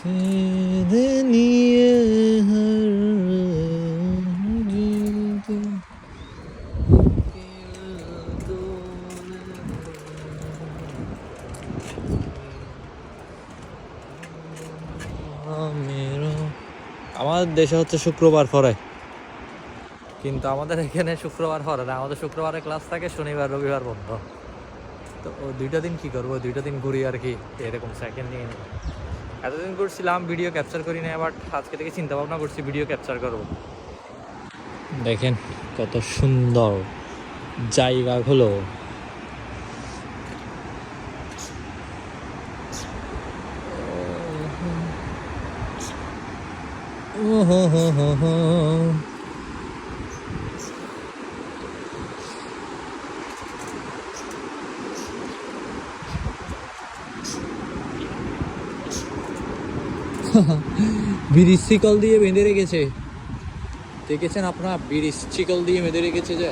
तेरे लिए हर गीत আমাদের দেশে হচ্ছে শুক্রবার পরে, কিন্তু আমাদের এখানে শুক্রবার পরে না, আমাদের শুক্রবারে ক্লাস থাকে, শনিবার রবিবার বন্ধ। তো ও দুইটা দিন কি করবো, দুইটা দিন ঘুরি আর কি, এরকম সেকেন্ড নিয়ে নিই। এতদিন করছিলাম ভিডিও ক্যাপচার করি না, বাট আজকে থেকে চিন্তা ভাবনা করছি ভিডিও ক্যাপচার করব। দেখেন কত সুন্দর জায়গাগুলো। ব্রিজ শিকল দিয়ে বেঁধে রেখেছে, দেখেছেন আপনারা? ব্রিজ শিকল দিয়ে বেঁধে রেখেছে যে।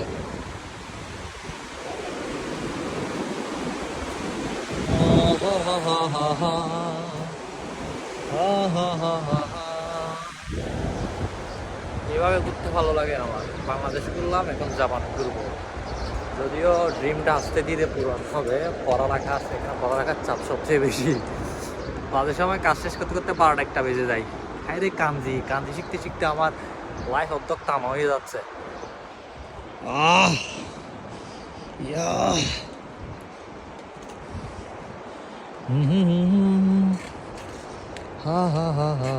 এভাবে ঘুরতে ভালো লাগে আমার। বাংলাদেশ ঘুরলাম, এখন জাপান ঘুরবো। যদিও ড্রিমটা আস্তে ধীরে পূরণ হবে, পড়ালেখা আছে, এখানে পড়ালেখার চাপ সবচেয়ে বেশি। মাঝে সময় কাজ শেষ করতে করতে 12টা বেজে যায়। হ্যাঁ রে, কাঞ্জি কাঞ্জি শিখতে শিখতে আমার লাইফ অর্ধেক তামা হয়ে যাচ্ছে। হা হা হা হা।